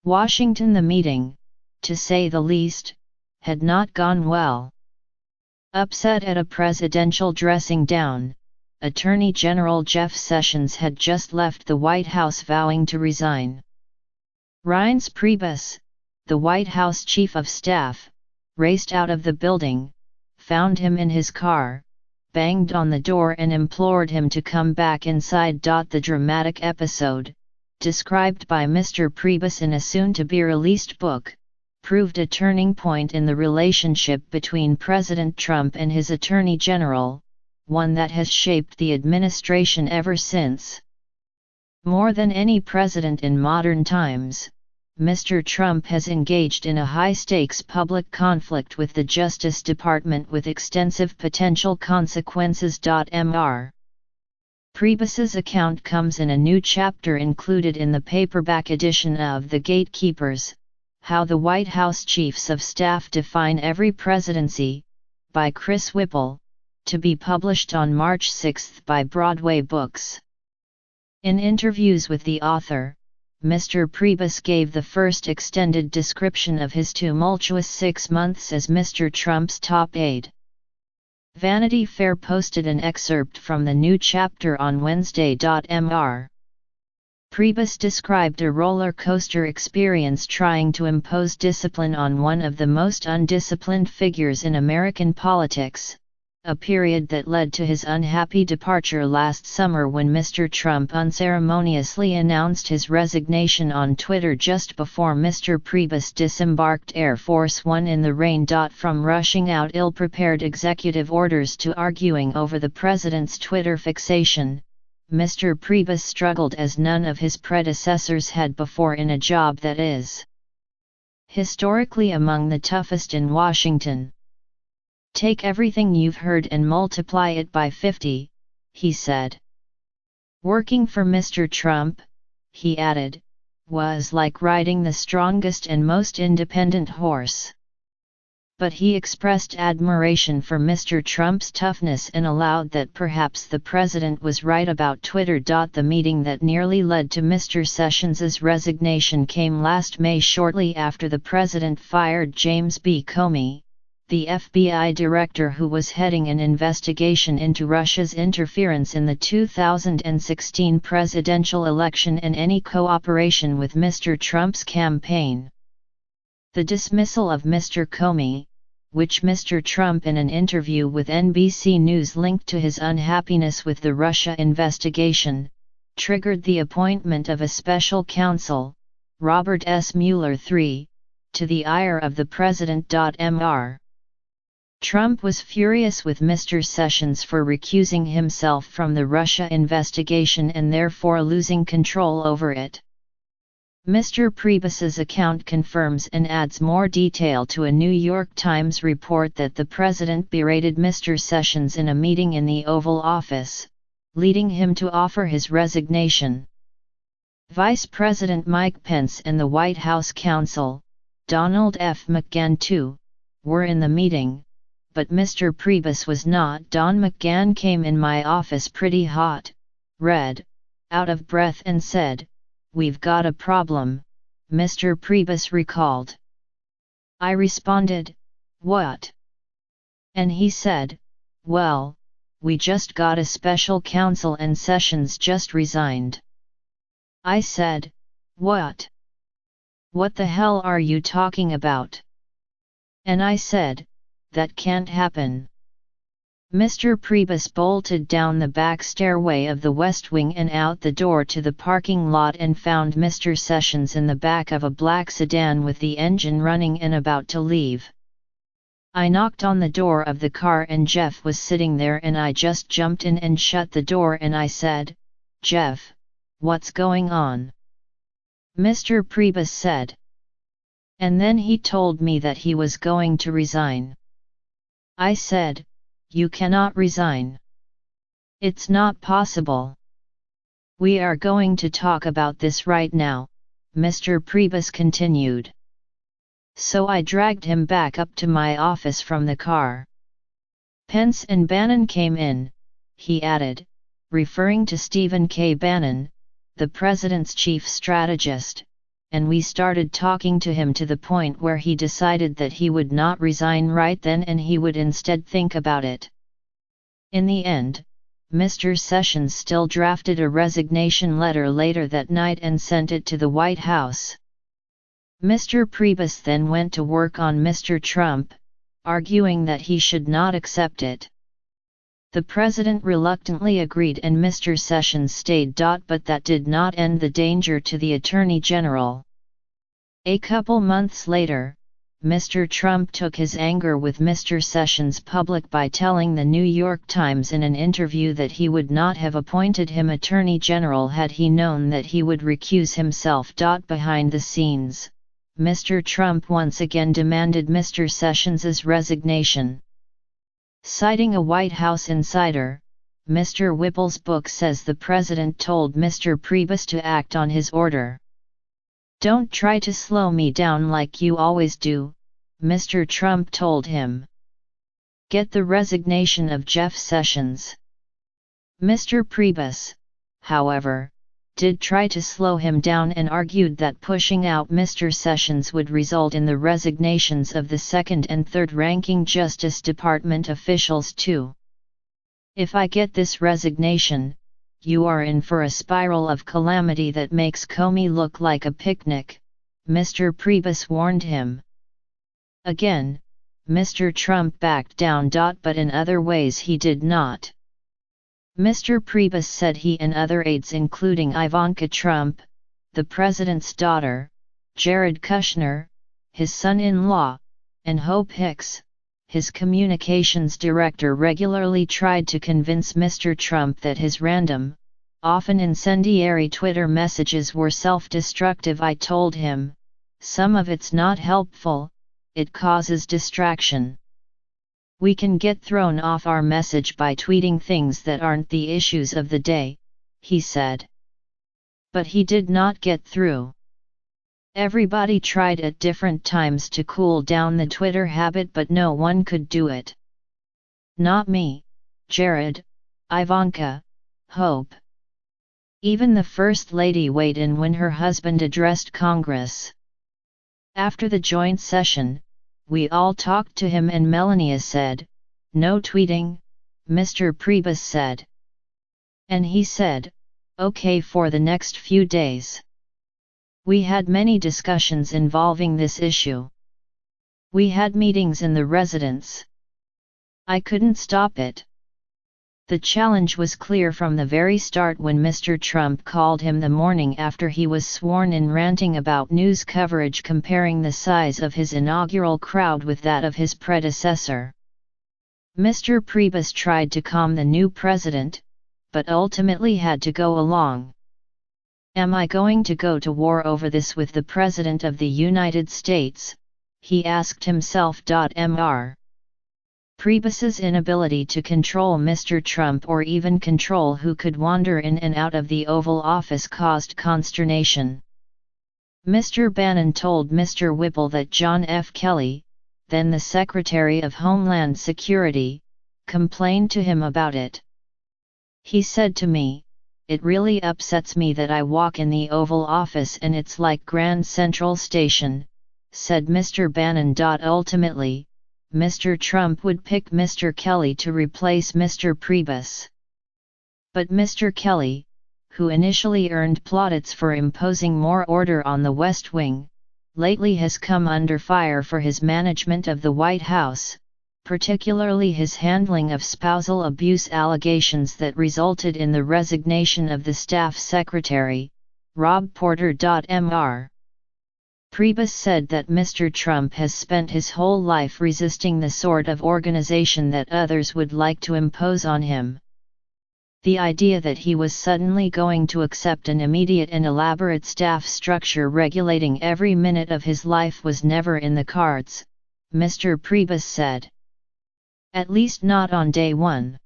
Washington. The meeting, to say the least, had not gone well. Upset at a presidential dressing down, Attorney General Jeff Sessions had just left the White House vowing to resign. Reince Priebus, the White House Chief of Staff, raced out of the building, found him in his car, banged on the door and implored him to come back inside. The dramatic episode, described by Mr. Priebus in a soon-to-be-released book, proved a turning point in the relationship between President Trump and his Attorney General, one that has shaped the administration ever since. More than any president in modern times, Mr. Trump has engaged in a high-stakes public conflict with the Justice Department with extensive potential consequences. Mr. Priebus's account comes in a new chapter included in the paperback edition of The Gatekeepers, How the White House Chiefs of Staff Define Every Presidency, by Chris Whipple, to be published on March 6 by Broadway Books. In interviews with the author, Mr. Priebus gave the first extended description of his tumultuous 6 months as Mr. Trump's top aide. Vanity Fair posted an excerpt from the new chapter on Wednesday. Mr. Priebus described a roller coaster experience trying to impose discipline on one of the most undisciplined figures in American politics, a period that led to his unhappy departure last summer when Mr. Trump unceremoniously announced his resignation on Twitter just before Mr. Priebus disembarked Air Force One in the rain. From rushing out ill-prepared executive orders to arguing over the president's Twitter fixation, Mr. Priebus struggled as none of his predecessors had before in a job that is historically among the toughest in Washington. "Take everything you've heard and multiply it by 50, he said. "Working for Mr. Trump," he added, "was like riding the strongest and most independent horse." But he expressed admiration for Mr. Trump's toughness and allowed that perhaps the president was right about Twitter. The meeting that nearly led to Mr. Sessions's resignation came last May shortly after the president fired James B. Comey, the FBI director who was heading an investigation into Russia's interference in the 2016 presidential election and any cooperation with Mr. Trump's campaign. The dismissal of Mr. Comey, which Mr. Trump in an interview with NBC News linked to his unhappiness with the Russia investigation, triggered the appointment of a special counsel, Robert S. Mueller III, to the ire of the president. Mr. Trump was furious with Mr. Sessions for recusing himself from the Russia investigation and therefore losing control over it. Mr. Priebus's account confirms and adds more detail to a New York Times report that the president berated Mr. Sessions in a meeting in the Oval Office, leading him to offer his resignation. Vice President Mike Pence and the White House counsel, Donald F. McGahn II, were in the meeting, but Mr. Priebus was not. Don McGahn came in my office pretty hot, red, out of breath and said, "We've got a problem," Mr. Priebus recalled. I responded, "What?" And he said, "Well, we just got a special counsel and Sessions just resigned." I said, "What? What the hell are you talking about?" And I said, "That can't happen." Mr. Priebus bolted down the back stairway of the West Wing and out the door to the parking lot and found Mr. Sessions in the back of a black sedan with the engine running and about to leave. I knocked on the door of the car and Jeff was sitting there and I just jumped in and shut the door and I said, "Jeff, what's going on?" Mr. Priebus said. And then he told me that he was going to resign. I said, "You cannot resign. It's not possible." "We are going to talk about this right now," Mr. Priebus continued. So I dragged him back up to my office from the car. "Pence and Bannon came in," he added, referring to Stephen K. Bannon, the president's chief strategist, and we started talking to him to the point where he decided that he would not resign right then and he would instead think about it. In the end, Mr. Sessions still drafted a resignation letter later that night and sent it to the White House. Mr. Priebus then went to work on Mr. Trump, arguing that he should not accept it. The president reluctantly agreed and Mr. Sessions stayed. But that did not end the danger to the Attorney General. A couple months later, Mr. Trump took his anger with Mr. Sessions public by telling the New York Times in an interview that he would not have appointed him Attorney General had he known that he would recuse himself. Behind the scenes, Mr. Trump once again demanded Mr. Sessions's resignation. Citing a White House insider, Mr. Whipple's book says the president told Mr. Priebus to act on his order. "Don't try to slow me down like you always do," Mr. Trump told him. "Get the resignation of Jeff Sessions." Mr. Priebus, however, did try to slow him down and argued that pushing out Mr. Sessions would result in the resignations of the second and third-ranking Justice Department officials too. "If I get this resignation, you are in for a spiral of calamity that makes Comey look like a picnic," Mr. Priebus warned him. Again, Mr. Trump backed down. But in other ways he did not. Mr. Priebus said he and other aides including Ivanka Trump, the president's daughter, Jared Kushner, his son-in-law, and Hope Hicks, his communications director regularly tried to convince Mr. Trump that his random, often incendiary Twitter messages were self-destructive. "I told him, some of it's not helpful, it causes distraction. We can get thrown off our message by tweeting things that aren't the issues of the day," he said. But he did not get through. Everybody tried at different times to cool down the Twitter habit but no one could do it. Not me, Jared, Ivanka, Hope. Even the First Lady weighed in when her husband addressed Congress. After the joint session, "We all talked to him and Melania said, 'No tweeting,'" Mr. Priebus said. "And he said, 'Okay' for the next few days. We had many discussions involving this issue. We had meetings in the residence. I couldn't stop it." The challenge was clear from the very start when Mr. Trump called him the morning after he was sworn in ranting about news coverage comparing the size of his inaugural crowd with that of his predecessor. Mr. Priebus tried to calm the new president, but ultimately had to go along. "Am I going to go to war over this with the President of the United States?" he asked himself. Mr. Priebus's inability to control Mr. Trump or even control who could wander in and out of the Oval Office caused consternation. Mr. Bannon told Mr. Whipple that John F. Kelly, then the Secretary of Homeland Security, complained to him about it. "He said to me, 'It really upsets me that I walk in the Oval Office and it's like Grand Central Station,'" said Mr. Bannon. Ultimately, Mr. Trump would pick Mr. Kelly to replace Mr. Priebus. But Mr. Kelly, who initially earned plaudits for imposing more order on the West Wing, lately has come under fire for his management of the White House, particularly his handling of spousal abuse allegations that resulted in the resignation of the staff secretary, Rob Porter. Mr. Priebus said that Mr. Trump has spent his whole life resisting the sort of organization that others would like to impose on him. The idea that he was suddenly going to accept an immediate and elaborate staff structure regulating every minute of his life was never in the cards, Mr. Priebus said. At least not on day one.